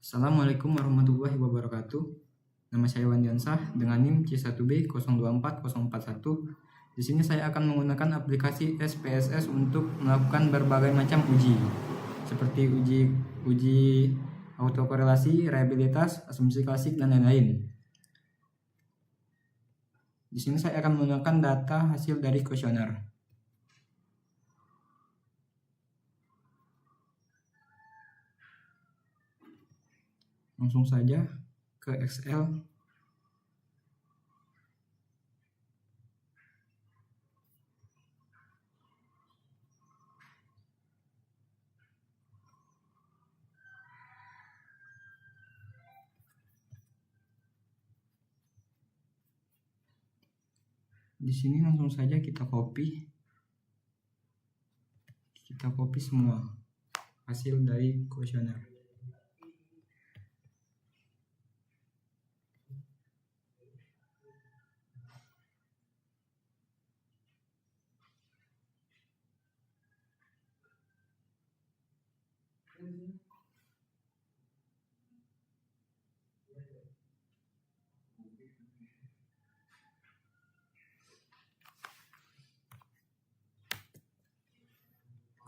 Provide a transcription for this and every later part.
Assalamualaikum warahmatullahi wabarakatuh. Nama saya Wandiansah dengan NIM C1B024041. Di sini saya akan menggunakan aplikasi SPSS untuk melakukan berbagai macam uji, seperti uji autokorelasi, reliabilitas, asumsi klasik, dan lain-lain. Di sini saya akan menggunakan data hasil dari kuesioner. Langsung saja ke Excel. Di sini langsung saja kita copy semua hasil dari kuesioner.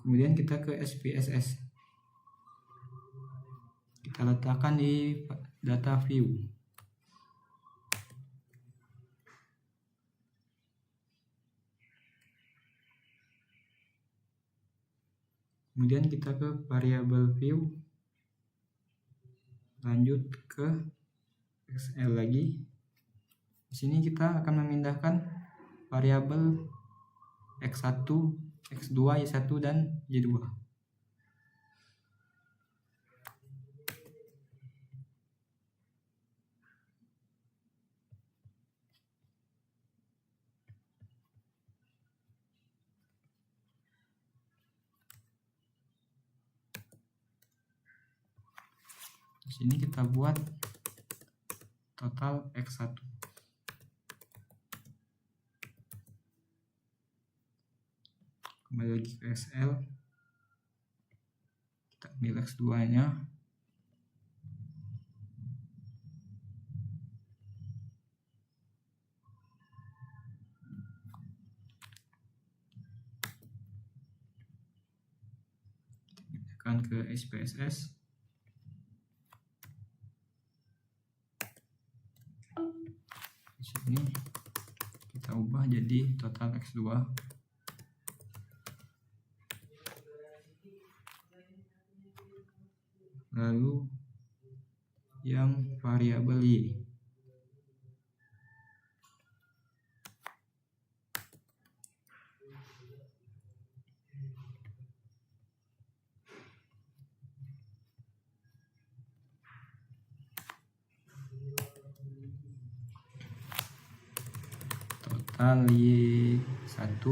Kemudian kita ke SPSS. Kita letakkan di data view. Kemudian kita ke variable view. Lanjut ke Excel lagi. Di sini kita akan memindahkan variabel X1, X2, Y1 dan Y2. Di sini kita buat total X1. Kembali lagi ke Excel. Kita ambil X2-nya. Kita pindahkan ke SPSS. Di sini kita ubah jadi total X2. Lalu yang variabel Y. Total Y1.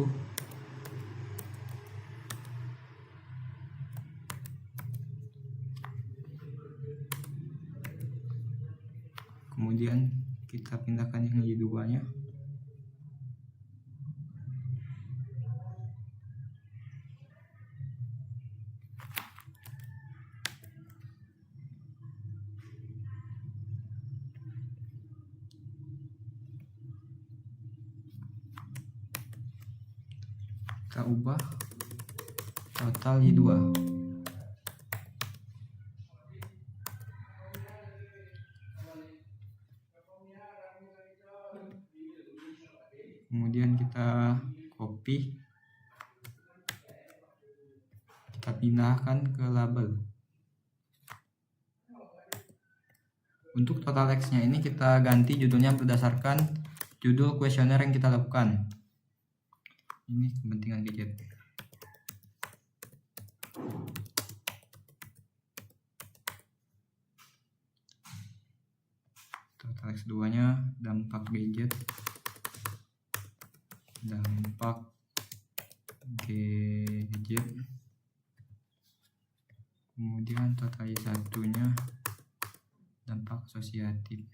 Kemudian kita pindahkan yang Y2-nya. Kita ubah total Y2. Kemudian kita copy, kita pindahkan ke label. Untuk total X-nya ini kita ganti judulnya berdasarkan judul kuesioner yang kita lakukan. Ini kepentingan gadget. Total X2-nya dampak gadget. Dampak gadget. Kemudian total Y1-nya dampak asosiatif.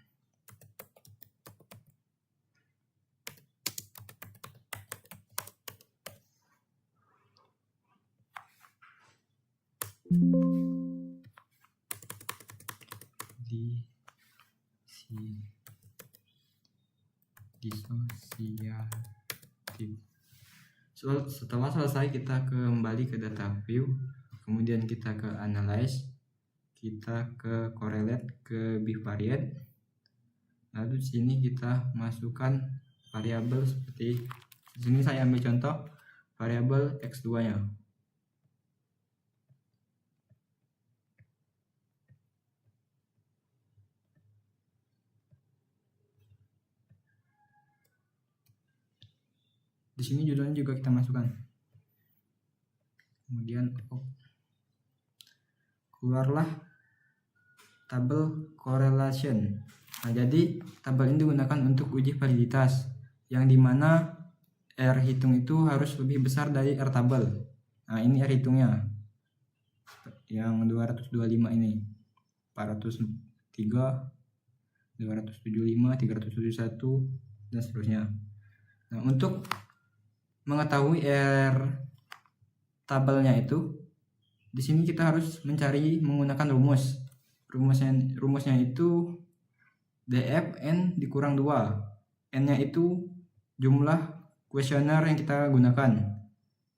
disosiatif. Setelah selesai, kita kembali ke data view, kemudian kita ke analyze, kita ke correlate, ke bivariate. Lalu di sini kita masukkan variabel seperti di sini saya ambil contoh variabel x2-nya. Di sini judulnya juga kita masukkan. Kemudian keluarlah tabel correlation. Nah, jadi tabel ini digunakan untuk uji validitas, yang dimana R hitung itu harus lebih besar dari R tabel. Nah, ini R hitungnya yang 225 ini, 403, 275, 371 dan seterusnya. Nah, untuk mengetahui R tabelnya itu, di sini kita harus mencari menggunakan rumus. Rumusnya itu DF N dikurang 2. N-nya itu jumlah kuesioner yang kita gunakan.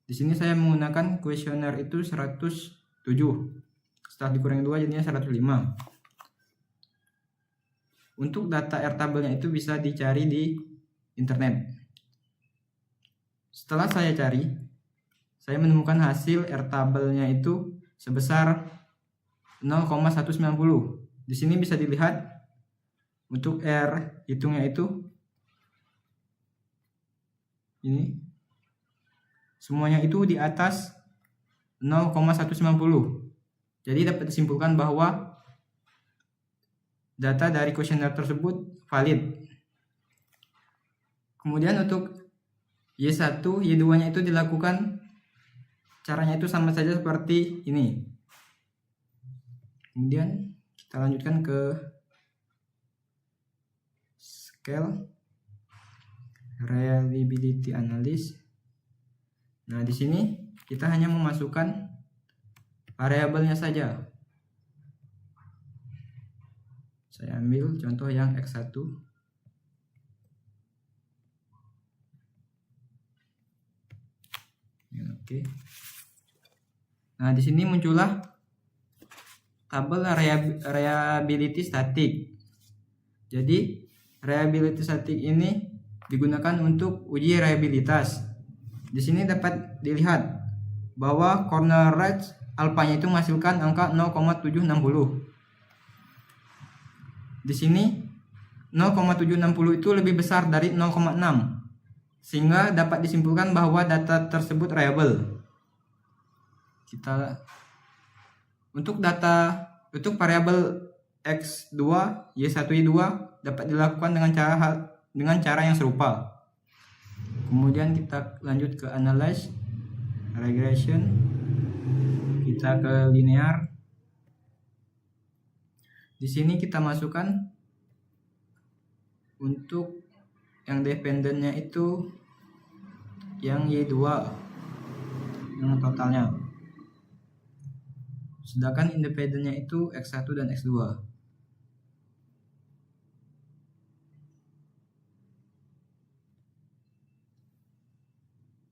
Di sini saya menggunakan kuesioner itu 107. Setelah dikurangi 2 jadinya 105. Untuk data R tabelnya itu bisa dicari di internet. Setelah saya cari, saya menemukan hasil R tabelnya itu sebesar 0,190. Di sini bisa dilihat untuk R hitungnya itu ini semuanya itu di atas 0,190. Jadi dapat disimpulkan bahwa data dari kuesioner tersebut valid. Kemudian untuk Y1, Y2-nya itu dilakukan caranya itu sama saja seperti ini. Kemudian kita lanjutkan ke scale reliability analysis. Nah, di sini kita hanya memasukkan variabelnya saja. Saya ambil contoh yang X1. Oke. Nah, di sini muncullah tabel reliability static. Jadi, reliability static ini digunakan untuk uji reliabilitas. Di sini dapat dilihat bahwa corner range alfanya itu menghasilkan angka 0,760. Di sini 0,760 itu lebih besar dari 0,6. Sehingga dapat disimpulkan bahwa data tersebut reliable. Untuk variabel X2, Y1, Y2 dapat dilakukan dengan cara yang serupa. Kemudian kita lanjut ke analyze, regression, kita ke linear. Di sini kita masukkan untuk yang dependennya itu yang Y2 yang totalnya, sedangkan independennya itu X1 dan X2.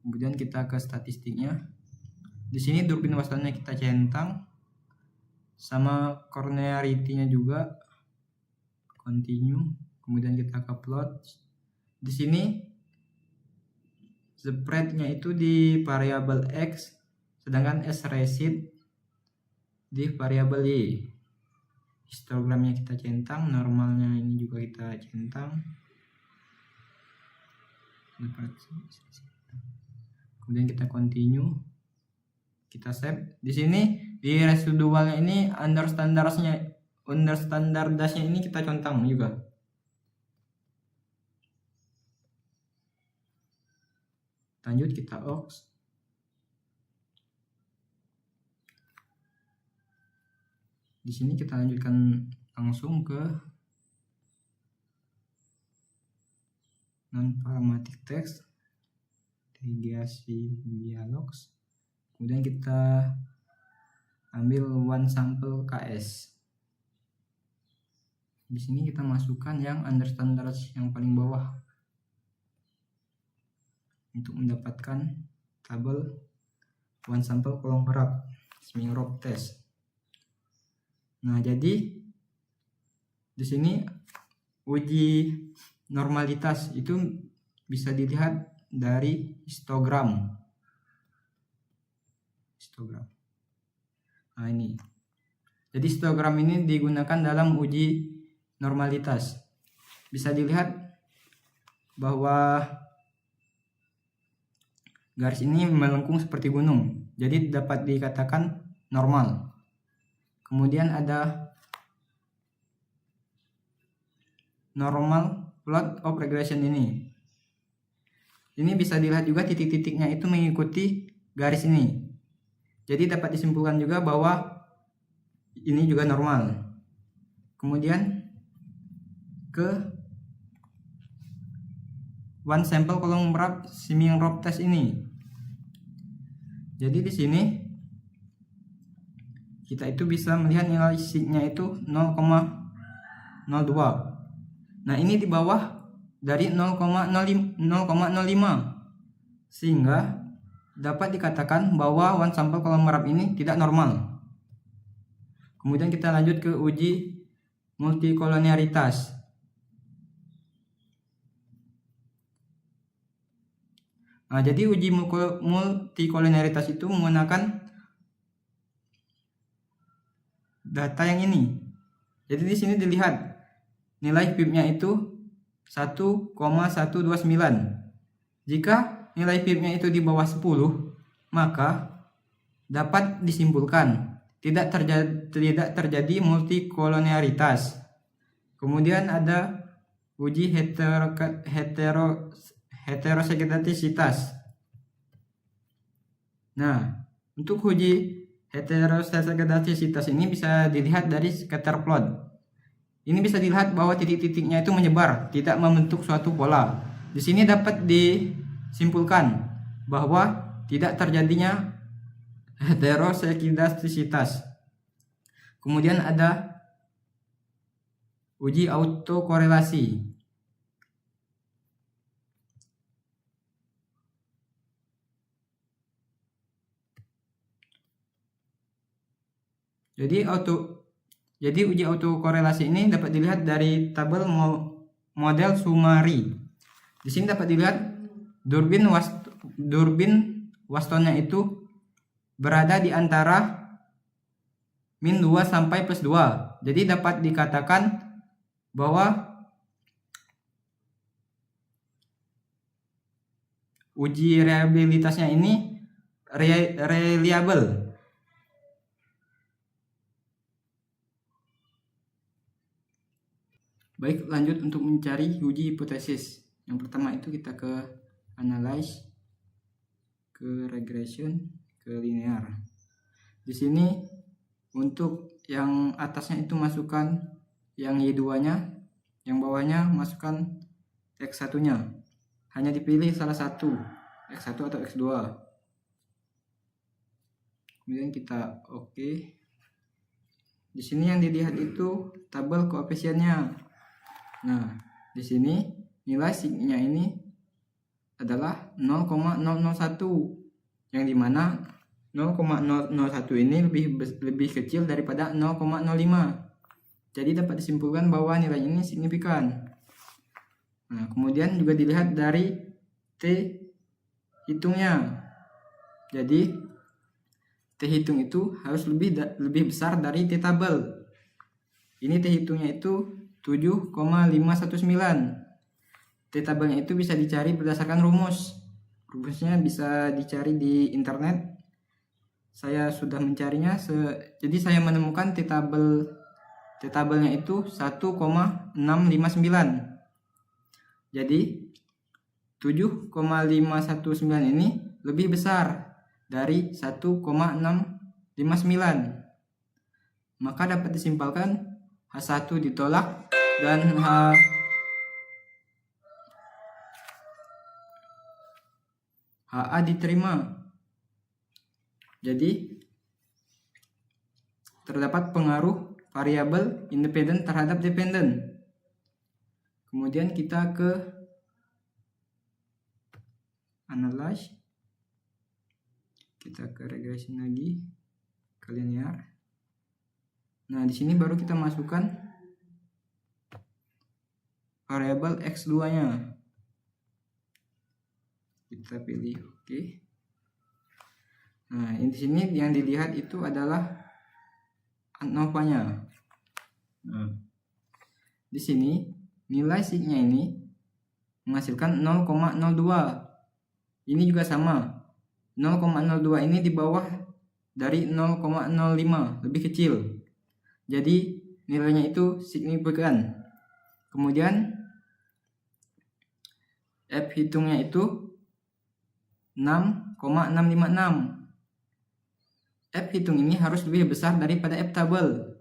Kemudian kita ke statistiknya. Di sini Durbin Wastonnya kita centang, sama cornearity-nya juga, continue. Kemudian kita ke plot. Di sini spread-nya itu di variabel X, sedangkan S-receipt di variabel Y. Histogramnya kita centang, normalnya ini juga kita centang. Kemudian kita continue, kita save. Di sini di residualnya ini under standardasnya ini kita centang juga. Lanjut kita aux. Di sini kita lanjutkan langsung ke non-parametric text, irigasi dialogs. Kemudian kita ambil one sample KS. Di sini kita masukkan yang under standard yang paling bawah untuk mendapatkan tabel one sample kolom merap Smingrop test. Nah, jadi di sini uji normalitas itu bisa dilihat dari histogram. Nah, ini. Jadi histogram ini digunakan dalam uji normalitas. Bisa dilihat bahwa garis ini melengkung seperti gunung, jadi dapat dikatakan normal. Kemudian ada normal plot of regression ini. Ini bisa dilihat juga titik-titiknya itu mengikuti garis ini. Jadi dapat disimpulkan juga bahwa ini juga normal. Kemudian ke one sample kolom merap Smingrop test ini. Jadi di sini kita itu bisa melihat nilai signya itu 0,02. Nah, ini di bawah dari 0,05 sehingga dapat dikatakan bahwa one sample kolom merap ini tidak normal. Kemudian kita lanjut ke uji multikolonialitas. Nah, jadi uji multikolonialitas itu menggunakan data yang ini. Jadi di sini dilihat nilai PIP-nya itu 1,129. Jika nilai PIP-nya itu di bawah 10, maka dapat disimpulkan tidak terjadi multikolonialitas. Kemudian ada uji heterosegedasitas. Nah, untuk uji heterosegedasitas ini bisa dilihat dari scatter plot. Ini bisa dilihat bahwa titik-titiknya itu menyebar, tidak membentuk suatu pola. Di sini dapat disimpulkan bahwa tidak terjadinya heterosegedasitas. Kemudian ada uji autokorelasi. Jadi uji autokorelasi ini dapat dilihat dari tabel model Sumari. Di sini dapat dilihat durbin Wastonnya itu berada di antara min 2 sampai plus 2. Jadi dapat dikatakan bahwa uji reliabilitasnya ini reliable. Baik, lanjut untuk mencari uji hipotesis. Yang pertama itu kita ke analyze, ke regression, ke linear. Di sini untuk yang atasnya itu masukkan yang Y2-nya, yang bawahnya masukkan X1-nya. Hanya dipilih salah satu, X1 atau X2. Kemudian kita oke. Di sini yang dilihat itu tabel koefisiennya. Nah, di sini nilai signya ini adalah 0,001, yang dimana 0,001 ini lebih kecil daripada 0,05. Jadi dapat disimpulkan bahwa nilai ini signifikan. Nah, kemudian juga dilihat dari T hitungnya. Jadi T hitung itu harus lebih besar dari T tabel. Ini T hitungnya itu 7,519. T tabelnya itu bisa dicari berdasarkan rumus. Rumusnya bisa dicari di internet. Saya sudah mencarinya. Jadi saya menemukan T tabelnya itu 1,659. Jadi 7,519 ini lebih besar dari 1,659. Maka dapat disimpulkan H1 ditolak dan HA diterima. Jadi terdapat pengaruh variabel independen terhadap dependen. Kemudian kita ke analyze, kita ke regression lagi, ke linear. Nah, di sini baru kita masukkan variabel x2-nya. Kita pilih oke. Nah, di sini yang dilihat itu adalah ANOVA-nya. Nah, di sini nilai sig-nya ini menghasilkan 0,02. Ini juga sama. 0,02 ini di bawah dari 0,05, lebih kecil. Jadi nilainya itu signifikan. Kemudian F hitungnya itu 6,656. F hitung ini harus lebih besar daripada F tabel.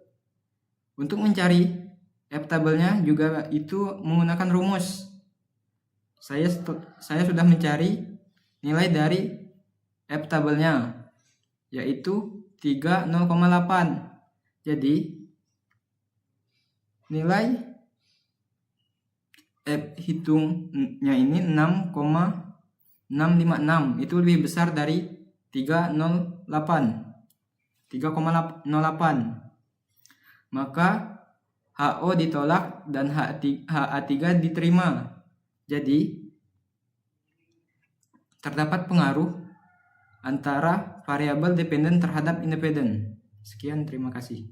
Untuk mencari F tabelnya juga itu menggunakan rumus. Saya sudah mencari nilai dari F tabelnya, yaitu 30,8. Jadi nilai F hitungnya ini 6,656, itu lebih besar dari 308. Maka HO ditolak dan HA3 diterima. Jadi terdapat pengaruh antara variabel dependen terhadap independen. Sekian, terima kasih.